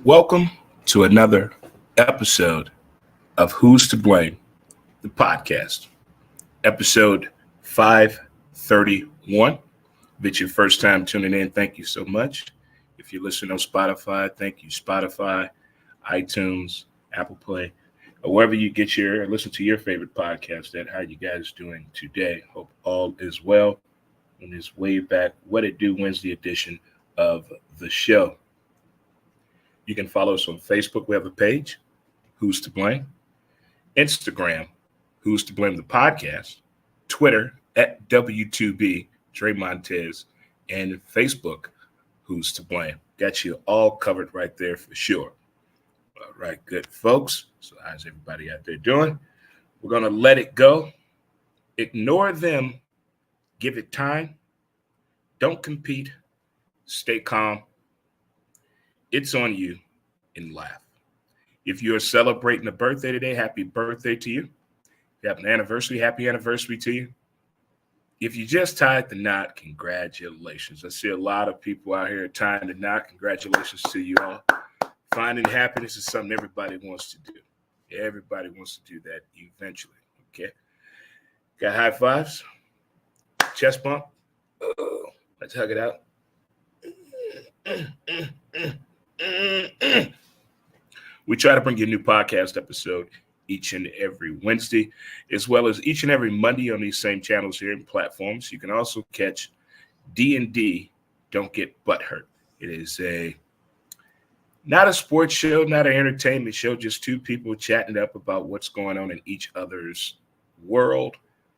Welcome to another episode of Who's to Blame, the podcast, episode 531. If it's your first time tuning in, thank you so much. If you listen on Spotify, thank you, Spotify, iTunes, Apple Play, or wherever you get listen to your favorite podcast at. How you guys doing today? Hope all is well on this way back What It Do Wednesday edition of the show. You can follow us on Facebook. We have a page, Who's to Blame. Instagram, Who's to Blame the podcast. Twitter, at W2B, Dre Montez. And Facebook, Who's to Blame. Got you all covered right there for sure. All right, good folks. So how's everybody out there doing? We're going to let it go. Ignore them. Give it time. Don't compete. Stay calm. It's on you, and laugh. If you're celebrating a birthday today, happy birthday to you. If you have an anniversary, happy anniversary to you. If you just tied the knot, congratulations. I see a lot of people out here tying the knot. Congratulations to you all. Finding happiness is something everybody wants to do. Everybody wants to do that eventually, okay? Got high fives? Chest bump? Let's hug it out. We try to bring you a new podcast episode each and every Wednesday, as well as each and every Monday on these same channels here and platforms. You can also catch D&D, Don't Get Butthurt. It is not a sports show, not an entertainment show, just two people chatting up about what's going on in each other's world,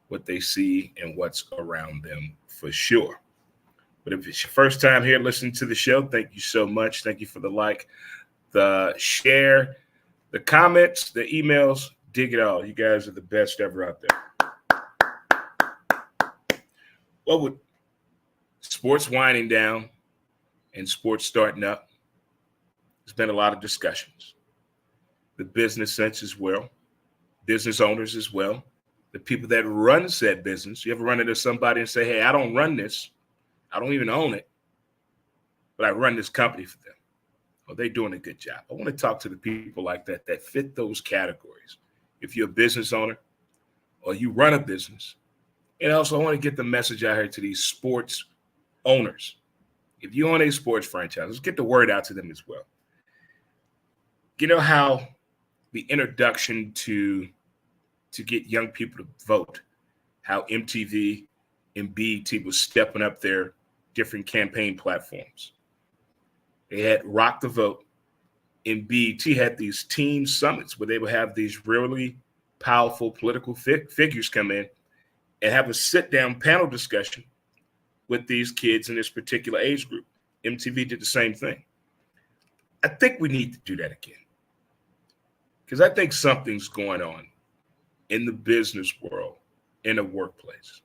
what they see, and what's around them for sure. But if it's your first time here listening to the show, thank you so much. Thank you for the like, the share, the comments, the emails. Dig it all. You guys are the best ever out there. Well, with sports winding down and sports starting up, there's been a lot of discussions. The business sense as well, business owners as well, the people that run said business. You ever run into somebody and say, hey, I don't run this. I don't even own it, but I run this company for them. Well, they're doing a good job. I want to talk to the people like that fit those categories. If you're a business owner or you run a business, and also I want to get the message out here to these sports owners. If you own a sports franchise, let's get the word out to them as well. You know how the introduction to get young people to vote, how MTV and BET was stepping up their different campaign platforms. They had Rock the Vote, and BET had these team summits where they would have these really powerful political figures come in and have a sit-down panel discussion with these kids in this particular age group. MTV did the same thing. I think we need to do that again because I think something's going on in the business world, in the workplace.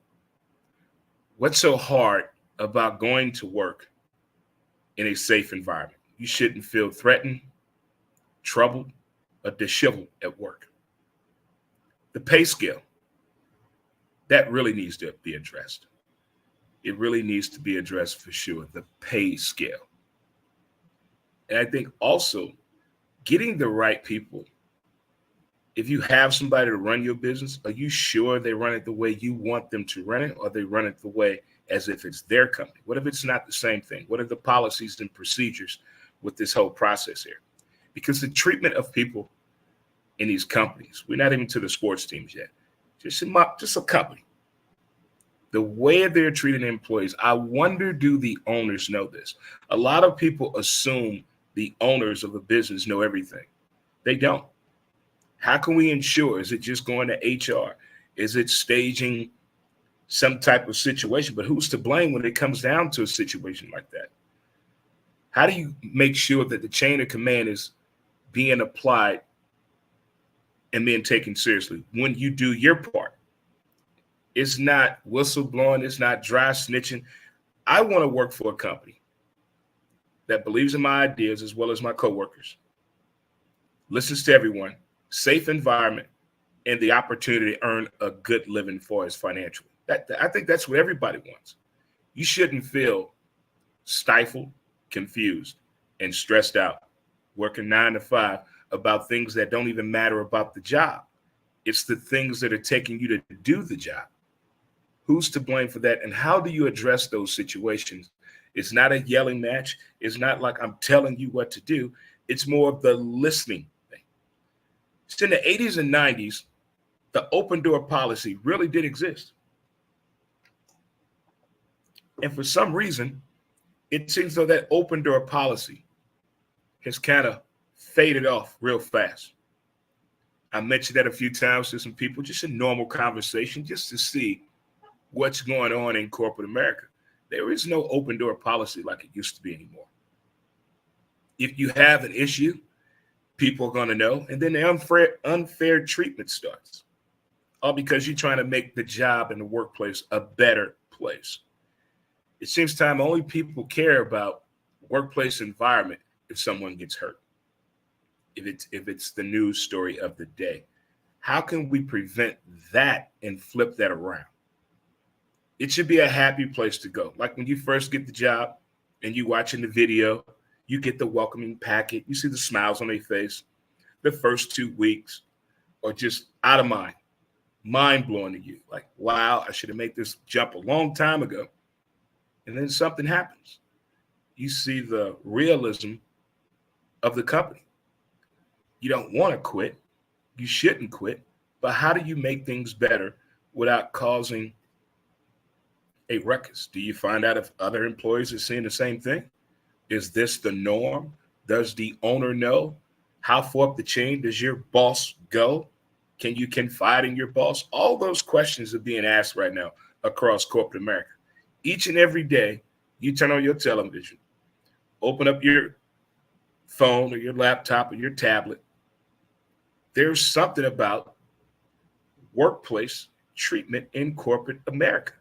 What's so hard about going to work in a safe environment? You shouldn't feel threatened, troubled, or disheveled at work. The pay scale, that really needs to be addressed. It really needs to be addressed for sure, the pay scale. And I think also getting the right people. If you have somebody to run your business, are you sure they run it the way you want them to run it, or they run it the way as if it's their company? What if it's not the same thing? What are the policies and procedures with this whole process here? Because the treatment of people in these companies, we're not even to the sports teams yet, just a company. The way they're treating employees, I wonder, do the owners know this? A lot of people assume the owners of a business know everything. They don't. How can we ensure? Is it just going to HR? Is it staging some type of situation? But who's to blame when it comes down to a situation like that? How do you make sure that the chain of command is being applied and being taken seriously when you do your part? It's not whistleblowing. It's not dry snitching. I want to work for a company that believes in my ideas as well as my coworkers, listens to everyone, safe environment, and the opportunity to earn a good living for us financially. I think that's what everybody wants. You shouldn't feel stifled, confused, and stressed out working 9 to 5 about things that don't even matter about the job. It's the things that are taking you to do the job. Who's to blame for that? And how do you address those situations? It's not a yelling match. It's not like I'm telling you what to do. It's more of the listening thing. It's in the 80s and 90s, the open door policy really did exist. And for some reason, it seems though that open door policy has kind of faded off real fast. I mentioned that a few times to some people, just a normal conversation, just to see what's going on in corporate America. There is no open door policy like it used to be anymore. If you have an issue, people are going to know, and then the unfair treatment starts, all because you're trying to make the job and the workplace a better place. It seems time only people care about workplace environment if someone gets hurt, if it's the news story of the day. How can we prevent that and flip that around? It should be a happy place to go. Like when you first get the job and you watching the video, you get the welcoming packet, you see the smiles on their face. The first 2 weeks are just out of mind blowing to you. Like, wow, I should have made this jump a long time ago. And then something happens. You see the realism of the company. You don't want to quit. You shouldn't quit. But how do you make things better without causing a ruckus? Do you find out if other employees are seeing the same thing? Is this the norm? Does the owner know? How far up the chain does your boss go? Can you confide in your boss? All those questions are being asked right now across corporate America. Each and every day, you turn on your television, open up your phone or your laptop or your tablet. There's something about workplace treatment in corporate America.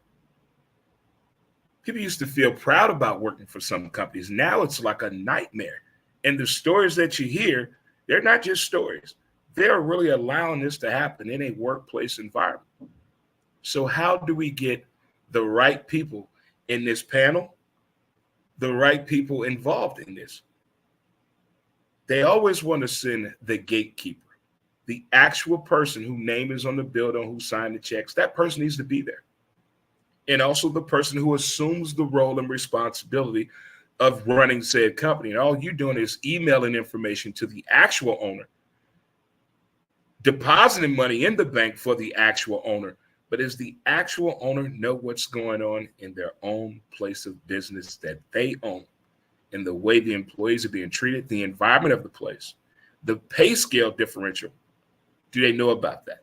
People used to feel proud about working for some companies. Now it's like a nightmare. And the stories that you hear, they're not just stories. They're really allowing this to happen in a workplace environment. So how do we get the right people in this panel, the right people involved in this? They always want to send the gatekeeper, the actual person whose name is on the bill, on who signed the checks. That person needs to be there. And also the person who assumes the role and responsibility of running said company. And all you're doing is emailing information to the actual owner, depositing money in the bank for the actual owner. But does the actual owner know what's going on in their own place of business that they own, and the way the employees are being treated, the environment of the place, the pay scale differential? Do they know about that?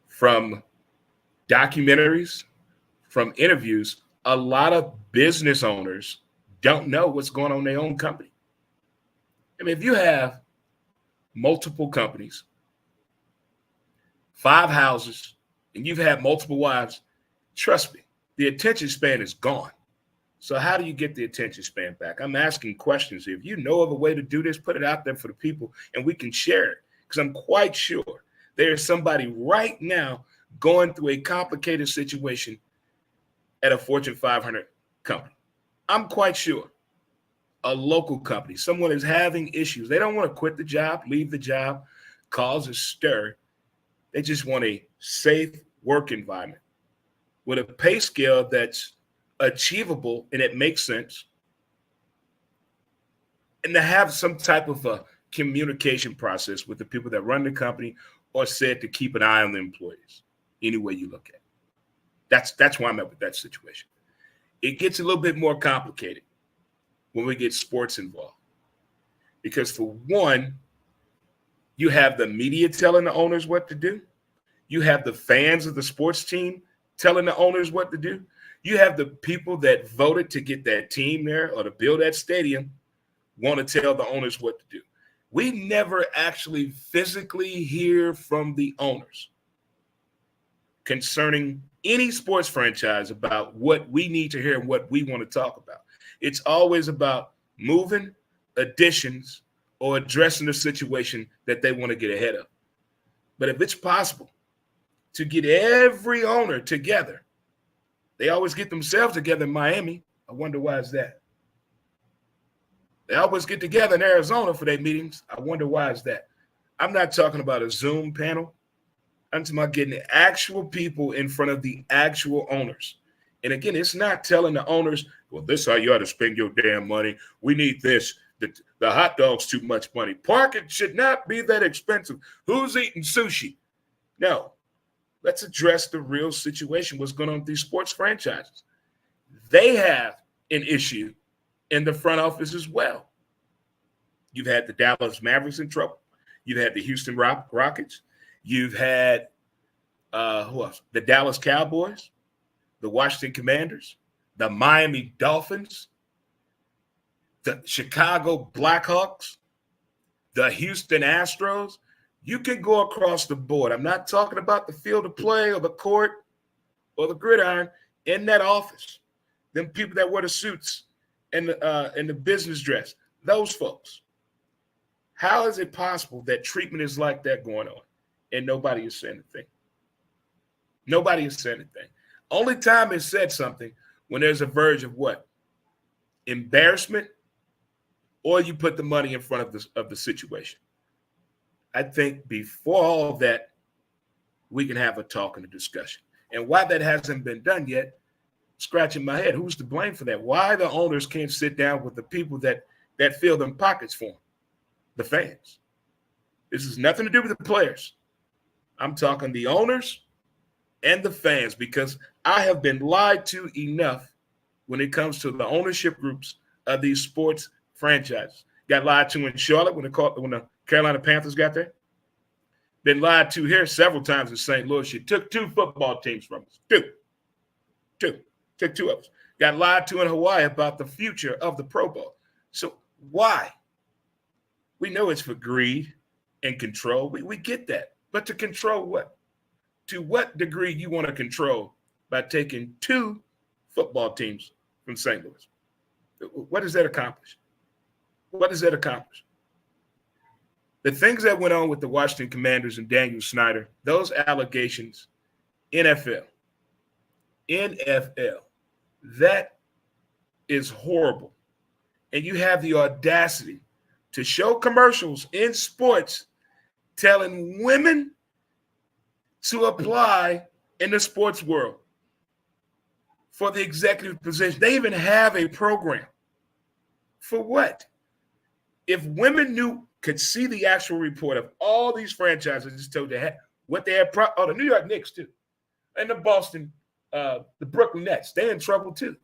From documentaries, from interviews, a lot of business owners don't know what's going on in their own company. I mean, if you have multiple companies, 5 houses, and you've had multiple wives, trust me, the attention span is gone. So how do you get the attention span back? I'm asking questions here. If you know of a way to do this, put it out there for the people and we can share it. Because I'm quite sure there's somebody right now going through a complicated situation at a Fortune 500 company. I'm quite sure a local company, someone is having issues. They don't want to quit the job, leave the job, cause a stir. They just want a safe work environment with a pay scale that's achievable and it makes sense, and to have some type of a communication process with the people that run the company, or said to keep an eye on the employees any way you look at it. That's why I'm at with that situation. It gets a little bit more complicated when we get sports involved, because for one, you have the media telling the owners what to do. You have the fans of the sports team telling the owners what to do. You have the people that voted to get that team there or to build that stadium want to tell the owners what to do. We never actually physically hear from the owners concerning any sports franchise about what we need to hear and what we want to talk about. It's always about moving, additions, or addressing the situation that they want to get ahead of. But if it's possible to get every owner together, they always get themselves together in Miami. I wonder why is that? They always get together in Arizona for their meetings. I wonder why is that? I'm not talking about a Zoom panel. I'm talking about getting the actual people in front of the actual owners. And again, it's not telling the owners, well, this is how you ought to spend your damn money. We need this. The hot dog's too much money. Parking should not be that expensive. Who's eating sushi? No. Let's address the real situation, what's going on with these sports franchises. They have an issue in the front office as well. You've had the Dallas Mavericks in trouble. You've had the Houston Rockets. You've had who else? The Dallas Cowboys, the Washington Commanders, the Miami Dolphins, the Chicago Blackhawks, the Houston Astros. You can go across the board. I'm not talking about the field of play or the court or the gridiron. In that office, them people that wear the suits and the business dress, those folks. How is it possible that treatment is like that going on and nobody is saying anything? Nobody is saying anything. Only time is said something when there's a verge of what? Embarrassment, or you put the money in front of the situation. I think before all of that, we can have a talk and a discussion. And why that hasn't been done yet, scratching my head. Who's to blame for that? Why the owners can't sit down with the people that fill them pockets for them? The fans. This has nothing to do with the players. I'm talking the owners and the fans, because I have been lied to enough when it comes to the ownership groups of these sports franchises. Got lied to in Charlotte when the Carolina Panthers got there. Been lied to here several times in St. Louis. You took 2 football teams from us. Two. Took 2 of us. Got lied to in Hawaii about the future of the Pro Bowl. So why? We know it's for greed and control. We get that. But to control what? To what degree you want to control by taking 2 football teams from St. Louis? What does that accomplish? What does that accomplish? The things that went on with the Washington Commanders and Daniel Snyder, those allegations, NFL, that is horrible. And you have the audacity to show commercials in sports telling women to apply in the sports world for the executive position. They even have a program. For what? If women could see the actual report of all these franchises, just told you what they had. The New York Knicks too, and the the Brooklyn Nets, they're in trouble too.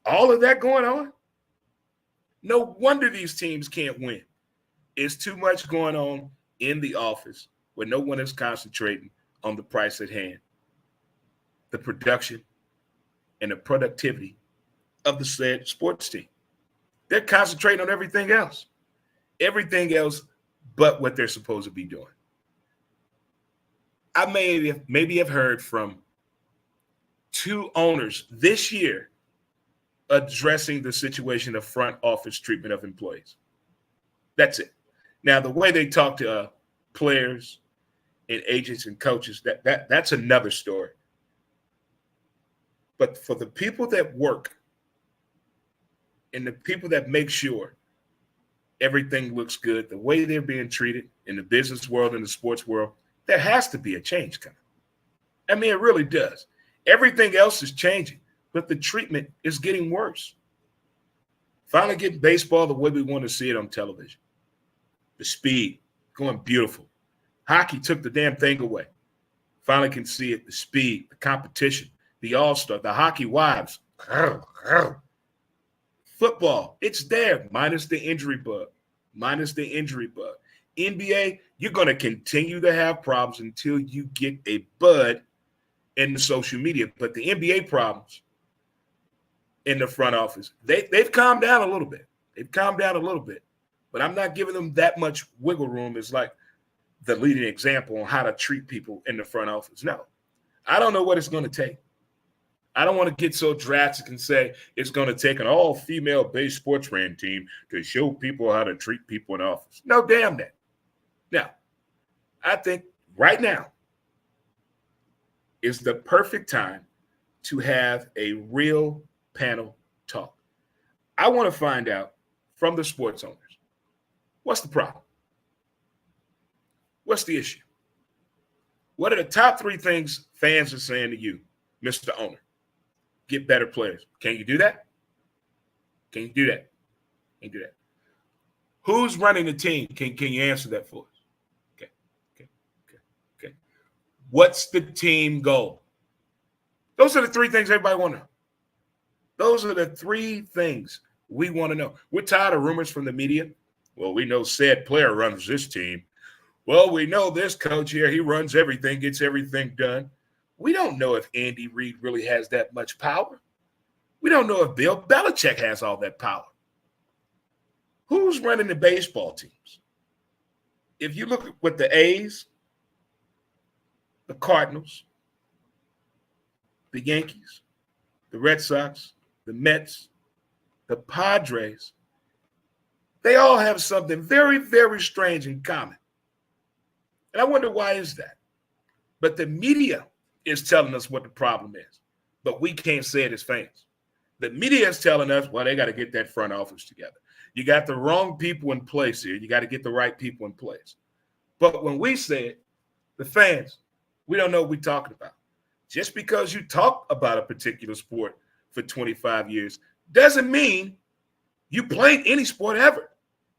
All of that going on. No wonder these teams can't win. It's too much going on in the office where no one is concentrating on the price at hand, the production, and the productivity of the said sports team. They're concentrating on everything else but what they're supposed to be doing. I maybe have heard from 2 owners this year addressing the situation of front office treatment of employees. That's it. Now, the way they talk to players and agents and coaches, that's another story. But for the people that work and the people that make sure everything looks good, the way they're being treated in the business world and the sports world, there has to be a change coming. I mean, it really does. Everything else is changing, but the treatment is getting worse. Finally getting baseball the way we want to see it on television. The speed, going beautiful. Hockey took the damn thing away. Finally can see it, the speed, the competition, the all-star, the hockey wives. Football, it's there, minus the injury bug. NBA, you're going to continue to have problems until you get a bud in the social media. But the NBA problems in the front office, they've calmed down a little bit. But I'm not giving them that much wiggle room as like the leading example on how to treat people in the front office. No, I don't know what it's going to take. I don't want to get so drastic and say it's going to take an all-female-based sports brand team to show people how to treat people in office. No, damn that. Now, I think right now is the perfect time to have a real panel talk. I want to find out from the sports owners. What's the problem? What's the issue? What are the top 3 things fans are saying to you, Mr. Owner? Get better players. Can you do that? Can you do that? Can you do that? Who's running the team? Can you answer that for us? Okay. What's the team goal? Those are the 3 things everybody want to know. Those are the 3 things we want to know. We're tired of rumors from the media. Well, we know said player runs this team. Well, we know this coach here, he runs everything, gets everything done. We don't know if Andy Reid really has that much power. We don't know if Bill Belichick has all that power. Who's running the baseball teams? If you look at the A's, the Cardinals, the Yankees, the Red Sox, the Mets, the Padres, they all have something very, very strange in common. And I wonder, why is that? But the media is telling us what the problem is, but we can't say it as fans. The media is telling us, well, they got to get that front office together. You got the wrong people in place here. You got to get the right people in place. But when we say it, the fans, we don't know what we're talking about. Just because you talk about a particular sport for 25 years doesn't mean you played any sport ever.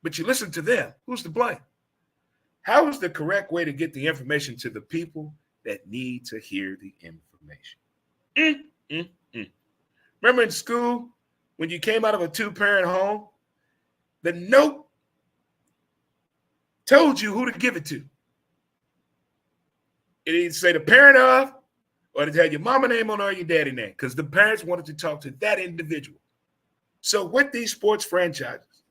But you listen to them. Who's to blame? How is the correct way to get the information to the people that need to hear the information? Remember in school, when you came out of a 2-parent home, the note told you who to give it to. It either say the parent of, or it had your mama name on it or your daddy name, because the parents wanted to talk to that individual. So with these sports franchises,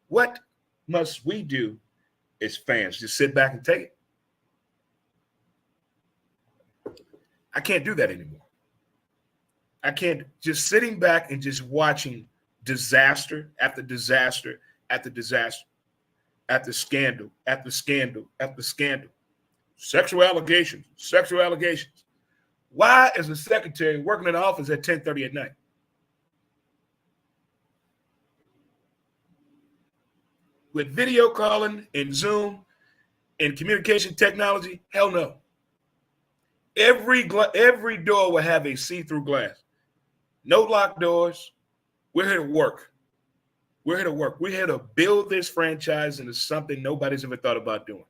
what must we do as fans? Just sit back and take it? I can't do that anymore. I can't just sitting back and just watching disaster after disaster after disaster, after scandal after scandal after scandal. Sexual allegations. Why is the secretary working in the office at 10:30 at night? With video calling and Zoom and communication technology? Hell no. Every door will have a see-through glass. No locked doors. We're here to work. We're here to build this franchise into something nobody's ever thought about doing.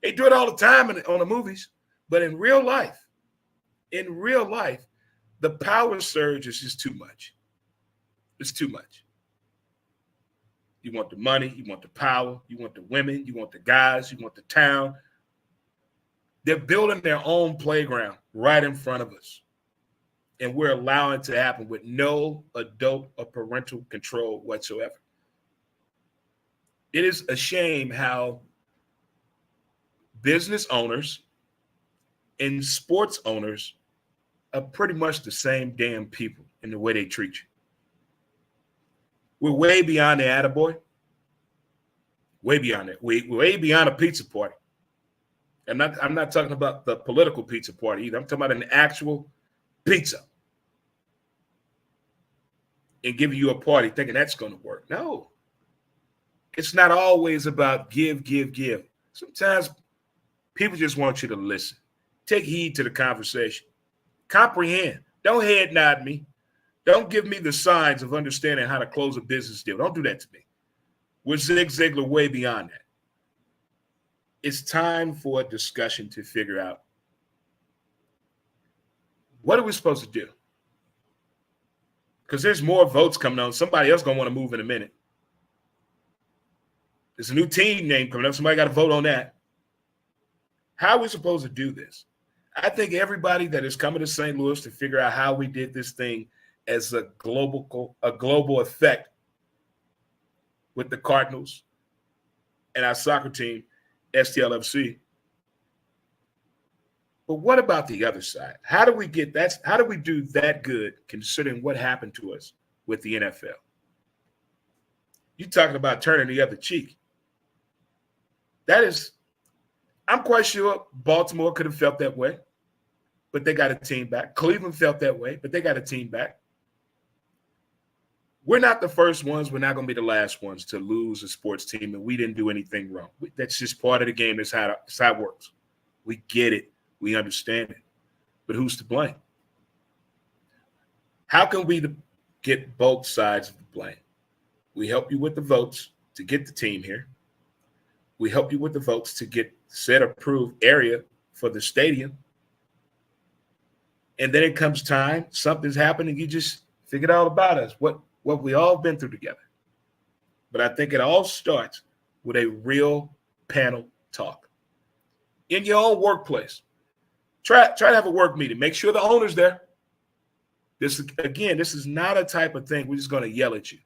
They do it all the time on the movies, but in real life, the power surge is just too much. It's too much. You want the money, you want the power, you want the women, you want the guys, you want the town. They're building their own playground right in front of us. And we're allowing it to happen with no adult or parental control whatsoever. It is a shame how business owners and sports owners are pretty much the same damn people in the way they treat you. We're way beyond the attaboy. Way beyond it. We're way beyond a pizza party. I'm not talking about the political pizza party either. I'm talking about an actual pizza. And giving you a party thinking that's going to work. No. It's not always about give. Sometimes people just want you to listen. Take heed to the conversation. Comprehend. Don't head nod me. Don't give me the signs of understanding how to close a business deal. Don't do that to me. We're Zig Ziglar way beyond that. It's time for a discussion to figure out, what are we supposed to do? Because there's more votes coming on. Somebody else going to want to move in a minute. There's a new team name coming up. Somebody got to vote on that. How are we supposed to do this? I think everybody that is coming to St. Louis to figure out how we did this thing as a global effect with the Cardinals and our soccer team, STLFC. But what about the other side? How do we get that? How do we do that good considering what happened to us with the NFL? You're talking about turning the other cheek. I'm quite sure Baltimore could have felt that way, but they got a team back. Cleveland felt that way, but they got a team back. We're not the first ones. We're not going to be the last ones to lose a sports team, and we didn't do anything wrong. That's just part of the game. That's how it works. We get it. We understand it. But who's to blame? How can we get both sides of the blame? We help you with the votes to get the team here. We help you with the votes to get said approved area for the stadium. And then it comes time, something's happening, you just figured out about us, what we all been through together. But I think it all starts with a real panel talk. In your own workplace, try to have a work meeting. Make sure the owner's there. This is not a type of thing we're just going to yell at you.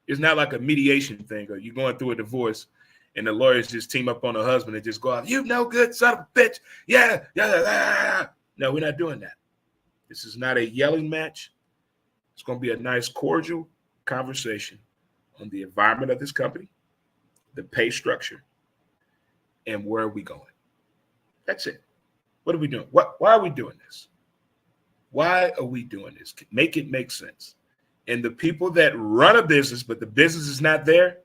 It's not like a mediation thing or you're going through a divorce and the lawyers just team up on the husband and just go out, you no good son of a bitch. Yeah. No, we're not doing that. This is not a yelling match. It's going to be a nice, cordial conversation on the environment of this company, the pay structure, and where are we going. That's it. What are we doing? Why are we doing this? Why are we doing this? Make it make sense. And the people that run a business, but the business is not there,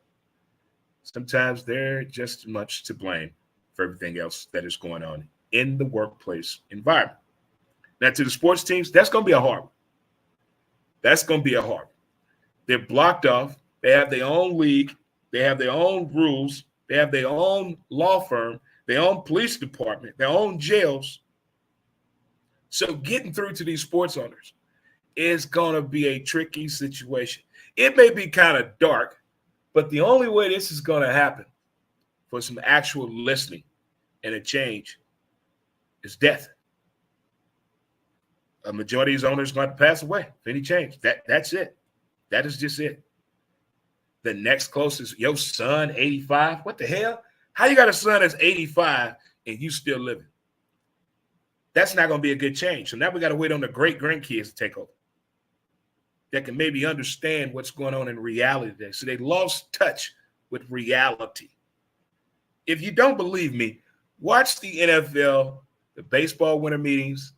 sometimes they're just as much to blame for everything else that is going on in the workplace environment. Now, to the sports teams, that's going to be a hard one. That's going to be a hard one. They're blocked off. They have their own league. They have their own rules. They have their own law firm, their own police department, their own jails. So getting through to these sports owners is going to be a tricky situation. It may be kind of dark, but the only way this is going to happen for some actual listening and a change is death. A majority of these owners are going to pass away if any change. That's it. That is just it. The next closest, your son, 85. What the hell? How you got a son that's 85 and you still living? That's not going to be a good change. So now we got to wait on the great grandkids to take over that can maybe understand what's going on in reality today. So they lost touch with reality. If you don't believe me, watch the NFL, the baseball winter meetings,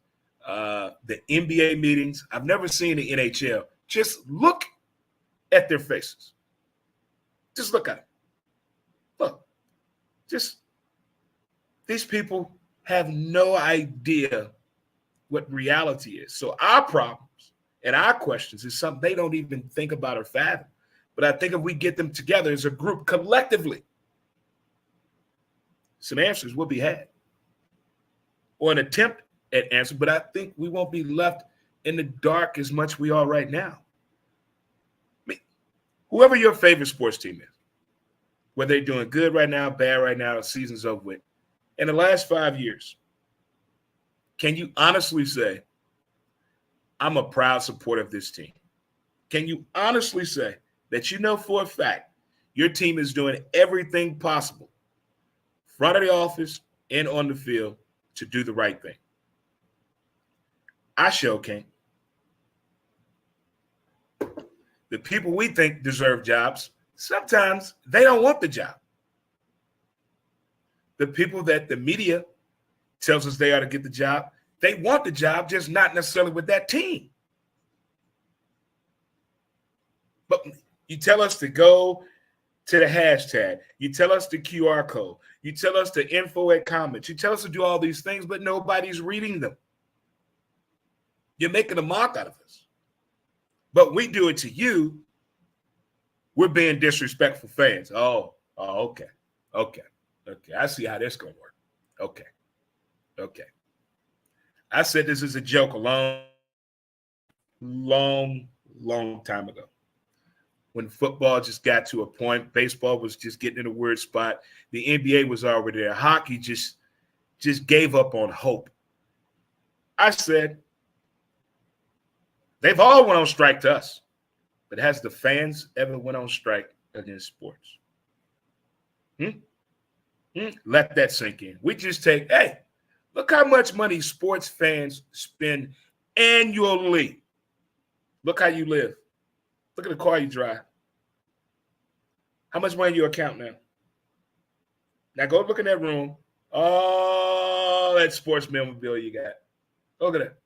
the NBA meetings. I've never seen the NHL. Just look at their faces. Just look at them. Look, just these people have no idea what reality is. So our problems and our questions is something they don't even think about or fathom. But I think if we get them together as a group collectively, some answers will be had or an attempt at answer. But I think we won't be left in the dark as much we are right now. I mean, whoever your favorite sports team is, whether they're doing good right now, bad right now, the season's over with, in the last 5 years, can you honestly say, I'm a proud supporter of this team? Can you honestly say that you know for a fact your team is doing everything possible, front of the office and on the field, to do the right thing? I sure can. The people we think deserve jobs, sometimes they don't want the job. The people that the media tells us they ought to get the job, they want the job, just not necessarily with that team. But you tell us to go to the hashtag. You tell us the QR code. You tell us the info at comments. You tell us to do all these things, but nobody's reading them. You're making a mock out of us. But we do it to you. We're being disrespectful fans. Oh, okay. I see how this going to work. Okay. I said this is a joke a long time ago. When football just got to a point, baseball was just getting in a weird spot. The NBA was already there. Hockey just gave up on hope. I said, they've all went on strike to us. But has the fans ever went on strike against sports? Let that sink in. We just take, hey, look how much money sports fans spend annually. Look how you live. Look at the car you drive. How much money in your account now? Now go look in that room. All that sports memorabilia you got. Look at that.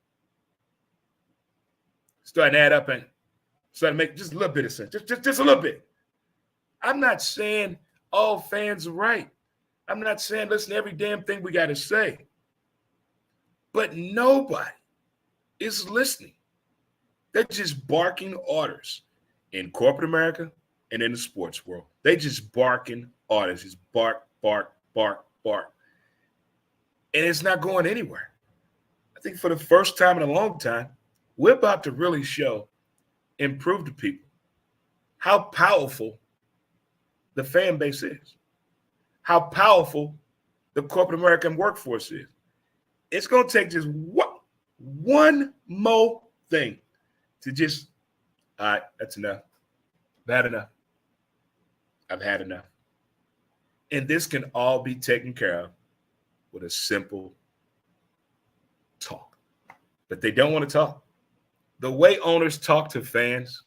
Starting to add up, ain't it? So to make just a little bit of sense, just a little bit. I'm not saying all fans are right. I'm not saying listen to every damn thing we got to say. But nobody is listening. They're just barking orders in corporate America and in the sports world. They just barking orders. Just bark, bark, bark, bark. And it's not going anywhere. I think for the first time in a long time, we're about to really show and prove to people how powerful the fan base is, how powerful the corporate American workforce is. It's going to take just one more thing to just, all right, that's enough. I've had enough. I've had enough. And this can all be taken care of with a simple talk. But they don't want to talk. The way owners talk to fans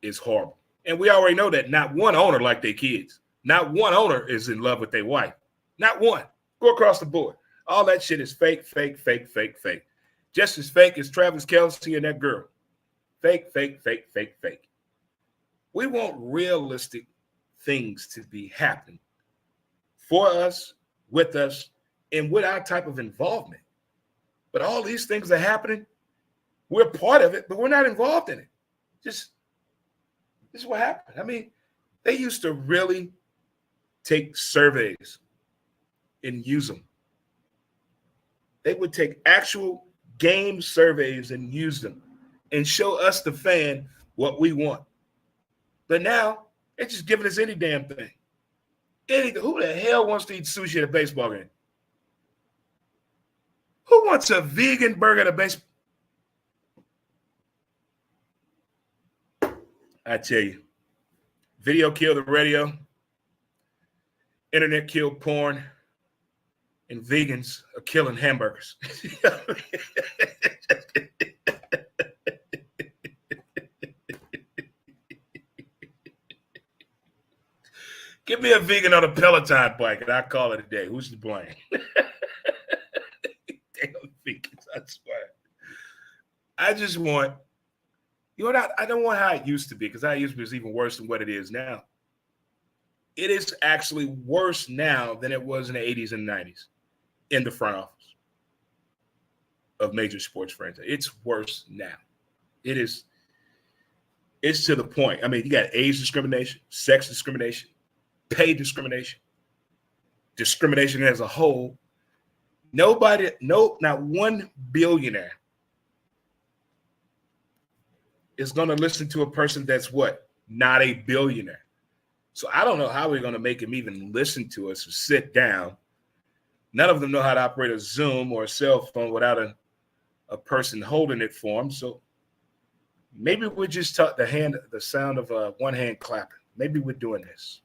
is horrible. And we already know that not one owner like their kids. Not one owner is in love with their wife. Not one. Go across the board. All that shit is fake, fake, fake, fake, fake. Just as fake as Travis Kelce and that girl. Fake, fake, fake, fake, fake. We want realistic things to be happening for us, with us, and with our type of involvement. But all these things are happening. We're part of it, but we're not involved in it. Just, this is what happened. I mean, they used to really take surveys and use them. They would take actual game surveys and use them and show us, the fan, what we want. But now, they're just giving us any damn thing. Anything. Who the hell wants to eat sushi at a baseball game? Who wants a vegan burger at a baseball? I tell you, video killed the radio, internet killed porn, and vegans are killing hamburgers. Give me a vegan on a Peloton bike, and I'll call it a day. Who's to blame? Damn vegans, I swear. I just want, I don't want how it used to be, because how it used to be is even worse than what it is now. It is actually worse now than it was in the 80s and 90s in the front office of major sports franchises. It's worse now. It's to the point. I mean, you got age discrimination, sex discrimination, pay discrimination, discrimination as a whole. Not one billionaire is going to listen to a person that's what? Not a billionaire. So I don't know how we're going to make him even listen to us or sit down. None of them know how to operate a Zoom or a cell phone without a person holding it for them. So maybe we're just taught the sound of one hand clapping. Maybe we're doing this.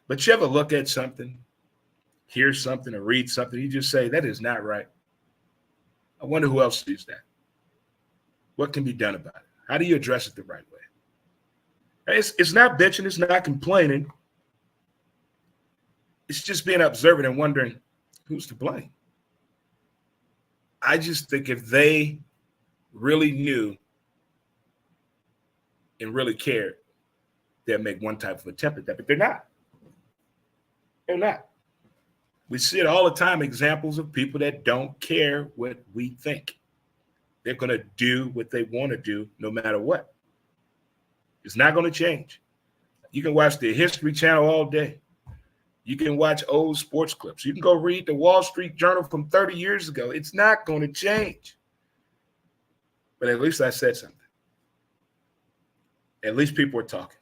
But you ever look at something, hear something, or read something, you just say, that is not right. I wonder who else sees that. What can be done about it? How do you address it the right way? It's not bitching. It's not complaining. It's just being observant and wondering who's to blame. I just think if they really knew and really cared, they'll make one type of attempt at that, but they're not. They're not. We see it all the time, examples of people that don't care what we think. They're going to do what they want to do no matter what. It's not going to change. You can watch the History Channel all day. You can watch old sports clips. You can go read the Wall Street Journal from 30 years ago. It's not going to change. But at least I said something. At least people are talking.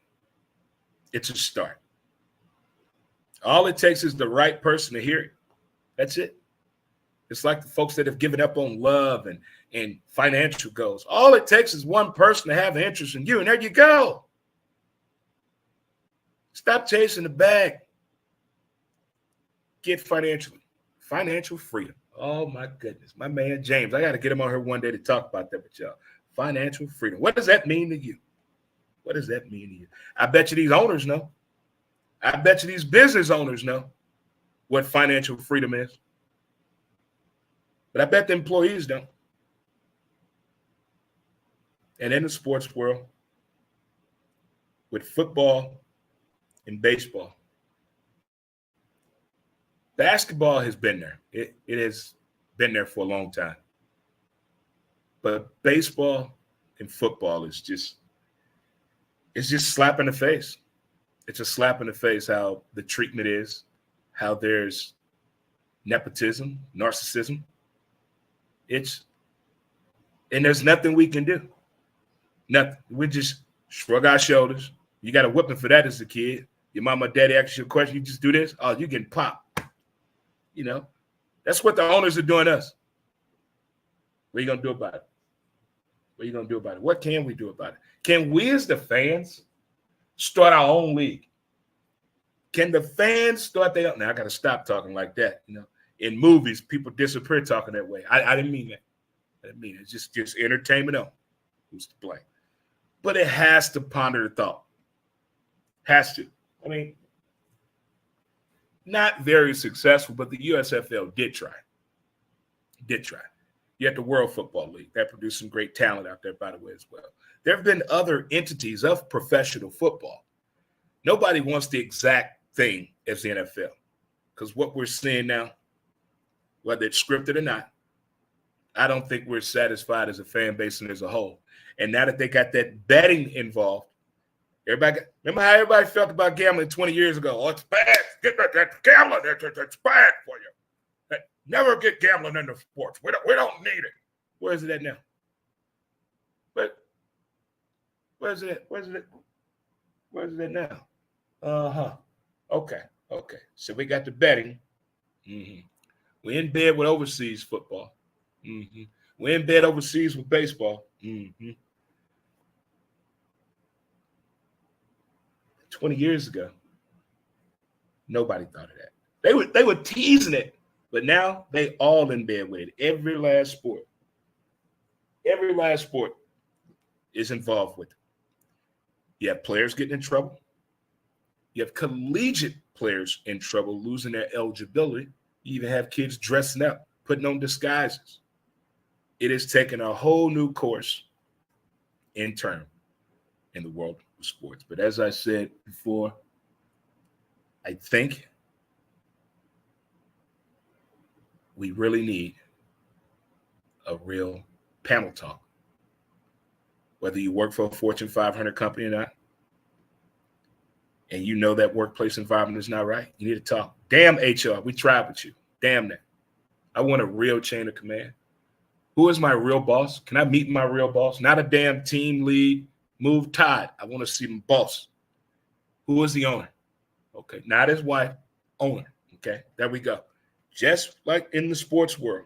It's a start. All it takes is the right person to hear it. That's it. It's like the folks that have given up on love and financial goals. All it takes is one person to have an interest in you, and there you go. Stop chasing the bag. Get financial freedom. Oh, my goodness. My man, James, I got to get him on here one day to talk about that with y'all. Financial freedom. What does that mean to you? What does that mean to you? I bet you these owners know. I bet you these business owners know what financial freedom is. But I bet the employees don't. And in the sports world, with football and baseball, basketball has been there. It has been there for a long time. But baseball and football is just slap in the face. It's a slap in the face how the treatment is, how there's nepotism, narcissism. And there's nothing we can do. Nothing. We just shrug our shoulders. You got a whipping for that as a kid. Your mama, daddy asks you a question, you just do this. Oh, you getting popped. You know, that's what the owners are doing us. What are you gonna do about it? What are you gonna do about it? What can we do about it? Can we as the fans start our own league? Can the fans start their own? Now I gotta stop talking like that. You know, in movies, people disappear talking that way. I didn't mean that. I didn't mean it. It's just entertainment on. Who's to blame? But it has to ponder the thought. Has to. I mean, not very successful, but the USFL did try. Did try. You had the World Football League. That produced some great talent out there, by the way, as well. There have been other entities of professional football. Nobody wants the exact thing as the NFL. Because what we're seeing now, whether it's scripted or not, I don't think we're satisfied as a fan base and as a whole. And now that they got that betting involved, remember how everybody felt about gambling 20 years ago? Oh, it's bad. Get that gambling. That's bad for you. Never get gambling into sports. We don't need it. Where is it at now? But where's it at? Where's it at now? Okay. So we got the betting. Mm-hmm. We're in bed with overseas football. Mm-hmm. We're in bed overseas with baseball. Mm-hmm. 20 years ago, nobody thought of that. They were teasing it, but now they all in bed with it. Every last sport is involved with it. You have players getting in trouble. You have collegiate players in trouble, losing their eligibility. You even have kids dressing up, putting on disguises. It has taken a whole new course in turn in the world of sports. But as I said before, I think we really need a real panel talk. Whether you work for a Fortune 500 company or not, and you know that workplace environment is not right, you need to talk. Damn HR, we tried with you. Damn that. I want a real chain of command. Who is my real boss? Can I meet my real boss? Not a damn team lead. Move Tide. I want to see my boss. Who is the owner? Okay, not his wife, owner. Okay, there we go. Just like in the sports world,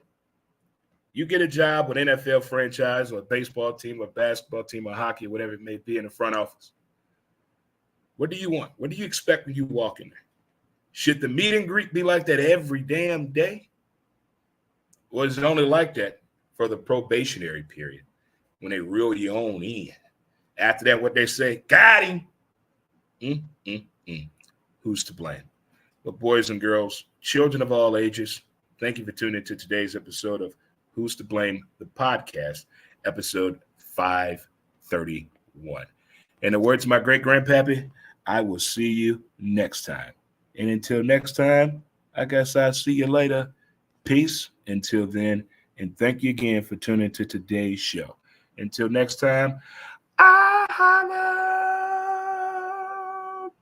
you get a job with NFL franchise or a baseball team or basketball team or hockey, whatever it may be in the front office. What do you want? What do you expect when you walk in there? Should the meet and greet be like that every damn day? Or is it only like that for the probationary period when they reel you on in? After that, what they say, got him. Who's to blame? But boys and girls, children of all ages, thank you for tuning into today's episode of Who's to Blame, the podcast, episode 531. In the words of my great-grandpappy, I will see you next time. And until next time, I guess I'll see you later. Peace until then. And thank you again for tuning to today's show. Until next time, I holla.